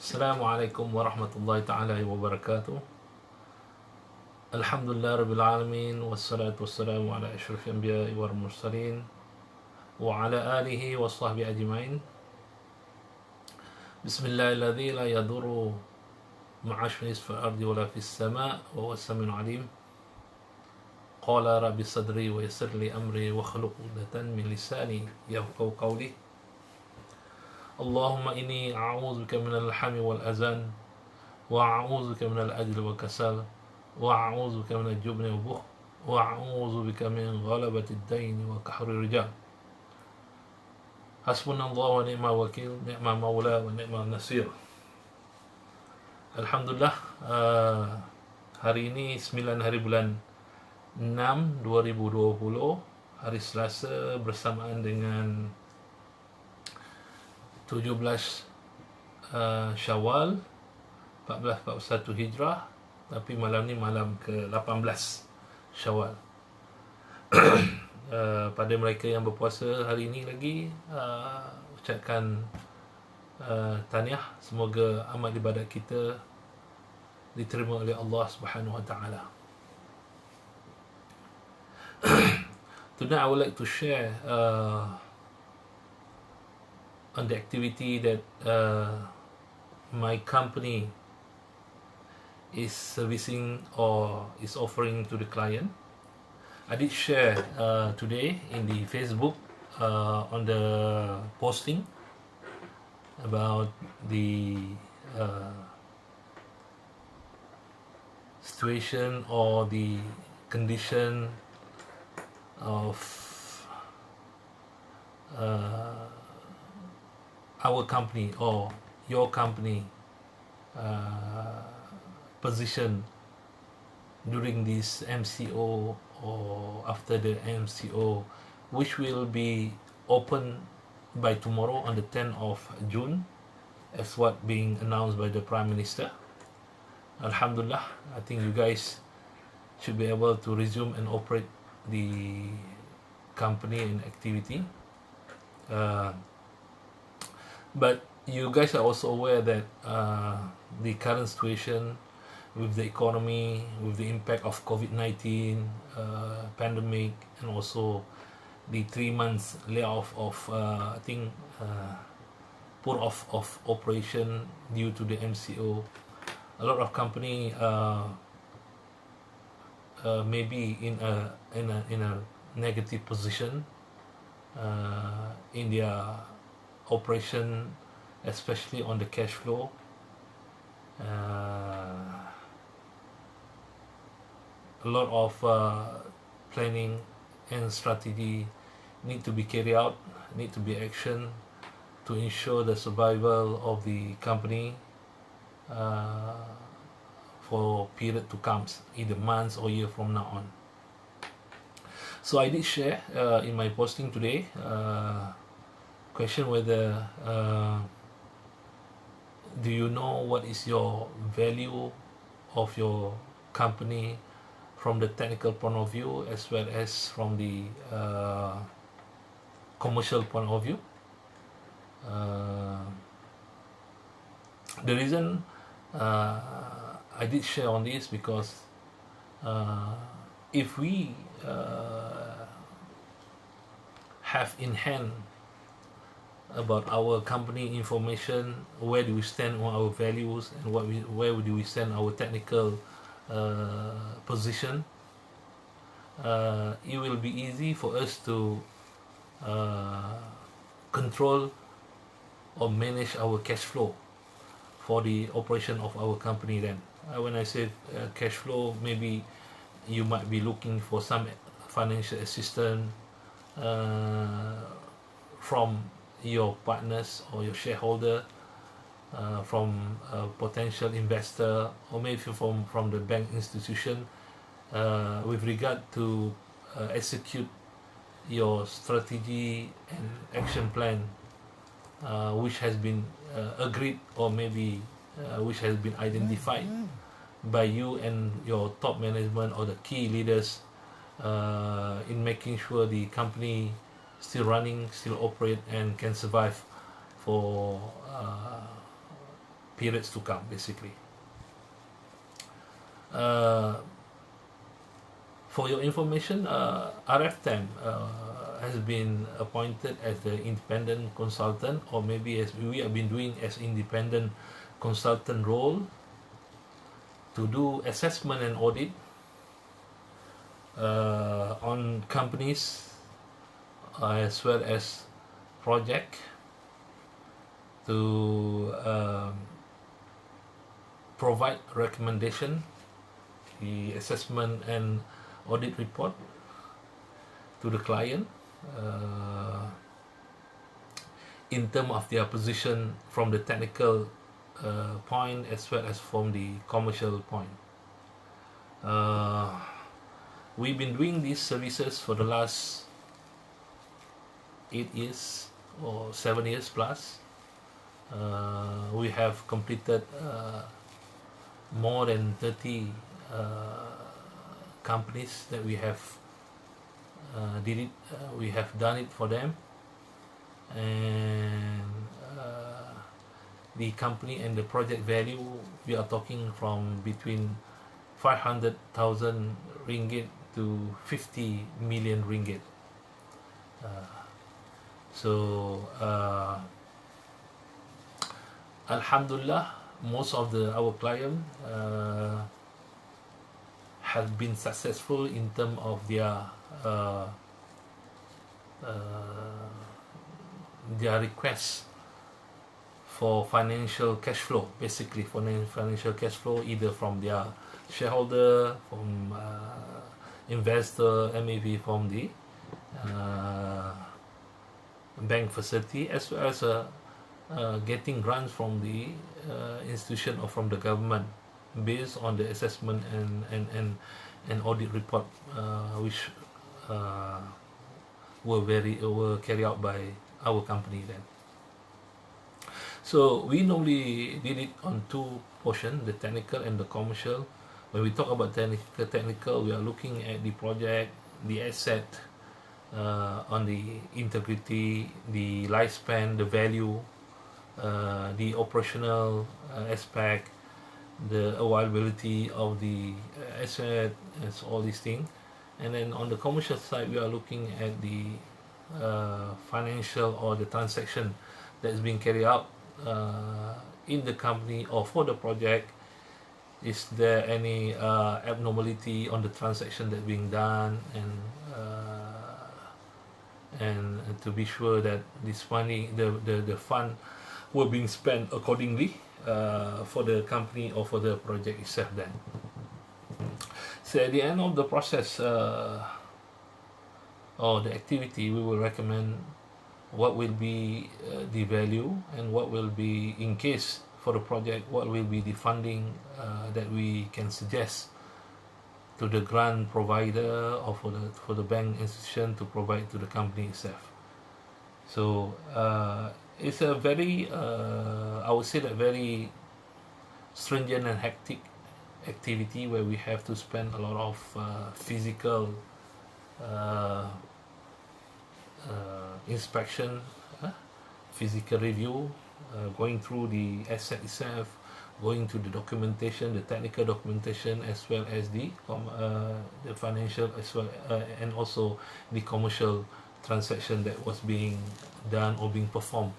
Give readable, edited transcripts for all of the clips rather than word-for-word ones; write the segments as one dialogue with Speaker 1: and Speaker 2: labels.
Speaker 1: Assalamualaikum warahmatullahi ta'ala wabarakatuh. Alhamdulillah rabbil alamin, wassalatu wassalamu ala asyrafil anbiya'i wal mursalin wa ala alihi wa sahbihi ajma'in. Bismillahilladzi la yadurru ma'asmi fil ardi wala fis sama' wa huwas samiul alim. Qala rabbi sadri wa yassir li amri wa khluq 'uqdatan min lisani yafqahu qawli. Allahumma inni a'udzubika minal hami wal azan wa a'udzubika minal ajli wal kasal wa a'udzubika minal jubni wal bukhl wa a'udzubika min ghalabati ad-dain wa qahri rijal. Hasbunallahu wa ni'mal wakil, ni'mal maula wa ni'mal nasir. Alhamdulillah, hari ini 9 hari bulan 6 2020, hari Selasa, bersamaan dengan 17 Syawal 1441 Hijrah, tapi malam ni malam ke-18 Syawal. Pada mereka yang berpuasa hari ini lagi, ucapkan tahniah, semoga amal ibadat kita diterima oleh Allah Subhanahu wa taala. Today I would like to share on the activity that my company is servicing or is offering to the client. I did share today in the Facebook on the posting about the situation or the condition of our company or your company position during this MCO or after the MCO, which will be open by tomorrow on the 10th of June, as what being announced by the Prime Minister. Alhamdulillah, I think you guys should be able to resume and operate the company and activity. But you guys are also aware that the current situation with the economy, with the impact of COVID-19 pandemic, and also the 3 months layoff of I think put off of operation due to the MCO, a lot of company maybe in a negative position in their operation, especially on the cash flow. A lot of planning and strategy need to be carried out, need to be action to ensure the survival of the company for period to come, either months or year from now on. So I did share in my posting today question whether do you know what is your value of your company from the technical point of view as well as from the commercial point of view. The reason I did share on this because if we have in hand about our company information, where do we stand on our values, and where do we stand our technical position, it will be easy for us to control or manage our cash flow for the operation of our company. Then when I say cash flow, maybe you might be looking for some financial assistance from your partners or your shareholder, from a potential investor, or maybe from the bank institution with regard to execute your strategy and action plan, which has been agreed or maybe which has been identified by you and your top management or the key leaders in making sure the company still running, still operate, and can survive for periods to come, basically. Uh, for your information, RFTEM has been appointed as the independent consultant, or maybe as we have been doing as independent consultant role to do assessment and audit on companies as well as project, to provide recommendation, the assessment and audit report to the client in terms of their position from the technical point as well as from the commercial point. We've been doing these services for the last 8 years or 7 years plus. We have completed more than 30 companies that we have we have done it for them, and the company and the project value, we are talking from between 500,000 ringgit to 50 million ringgit. Alhamdulillah, most of our client have been successful in terms of their requests for financial cash flow, basically for financial cash flow, either from their shareholder, from investor, maybe from the bank facility, as well as getting grants from the institution or from the government based on the assessment and audit report which were carried out by our company then. So we normally did it on two portions, the technical and the commercial. When we talk about technical, we are looking at the project, the asset, on the integrity, the lifespan, the value, the operational aspect, the availability of the asset, and all these things. And then on the commercial side, we are looking at the financial or the transaction that's being carried out in the company or for the project. Is there any abnormality on the transaction that's being done, and to be sure that this money, the fund, were being spent accordingly for the company or for the project itself then. So at the end of the process or the activity, we will recommend what will be the value, and what will be, in case for the project, what will be the funding that we can suggest to the grant provider or for the bank institution to provide to the company itself. So it's a very I would say that very stringent and hectic activity where we have to spend a lot of physical inspection, physical review, going through the asset itself, going to the documentation, the technical documentation, as well as the financial, as well and also the commercial transaction that was being done or being performed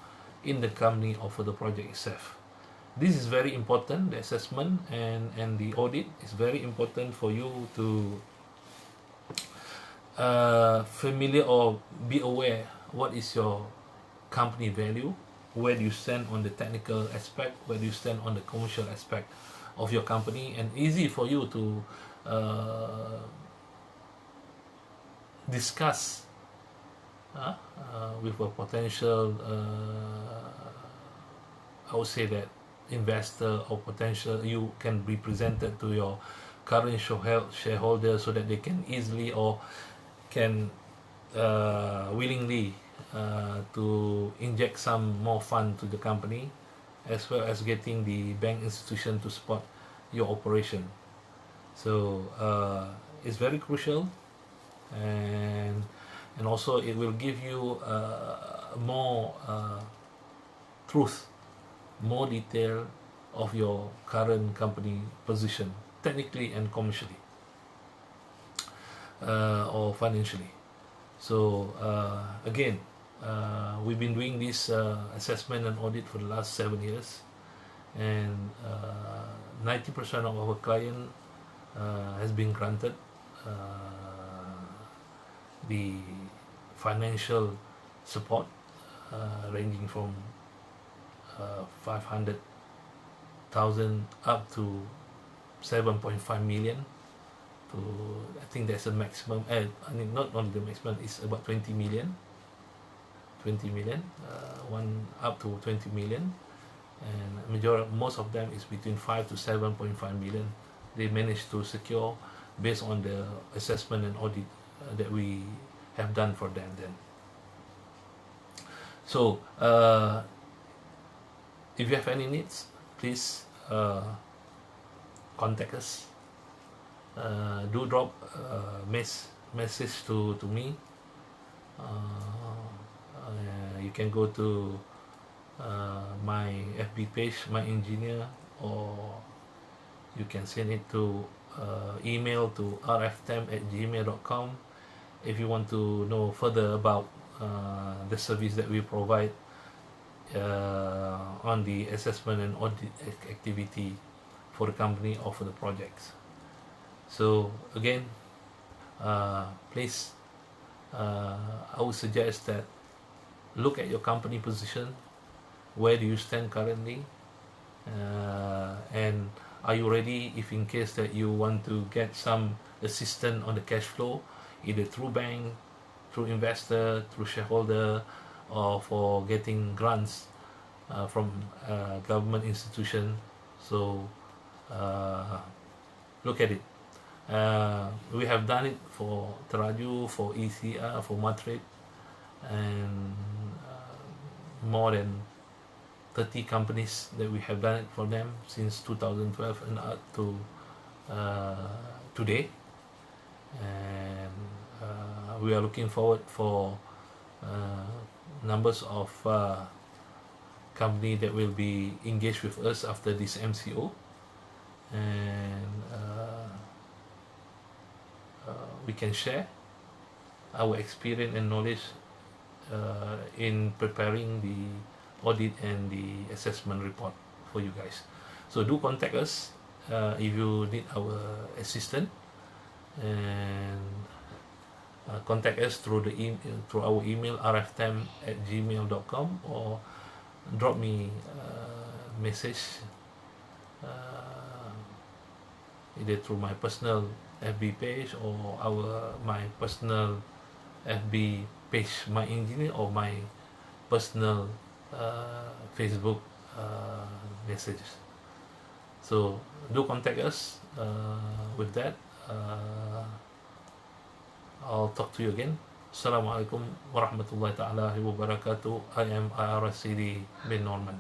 Speaker 1: in the company or for the project itself. This is very important. The assessment and the audit is very important for you to familiar or be aware what is your company value, where do you stand on the technical aspect, where do you stand on the commercial aspect of your company, and easy for you to discuss with a potential I would say that investor or potential, you can be presented to your current shareholder so that they can easily or can willingly to inject some more fund to the company, as well as getting the bank institution to support your operation. So it's very crucial, and also it will give you more truth, more detail of your current company position, technically and commercially, or financially. So again, we've been doing this assessment and audit for the last 7 years, and 90% of our client has been granted the financial support, ranging from 500,000 up to 7.5 million. To, I think there's a maximum. I mean, not only the maximum, it's about 20 million. 20 million, one up to 20 million, and most of them is between 5 to 7.5 million. They managed to secure based on the assessment and audit that we have done for them then. So if you have any needs, please contact us. Do drop message to me. You can go to my FB page, my engineer, or you can send it to email to rftem@gmail.com if you want to know further about the service that we provide on the assessment and audit activity for the company or for the projects. So again, please, I would suggest that look at your company position. Where do you stand currently, and are you ready if in case that you want to get some assistance on the cash flow, either through bank, through investor, through shareholder, or for getting grants from government institution. So look at it. We have done it for Teraju, for ECR, for Madrid, and more than 30 companies that we have done it for them since 2012 and up to today. And we are looking forward for numbers of company that will be engaged with us after this MCO, and we can share our experience and knowledge in preparing the audit and the assessment report for you guys. So do contact us if you need our assistance, and contact us through through our email rftem@gmail.com, or drop me a message either through my personal FB page or my personal FB page, my engineer, or my personal Facebook messages. So do contact us. With that, I'll talk to you again. Assalamualaikum warahmatullahi taala wabarakatuh. I am IRSCD bin Norman.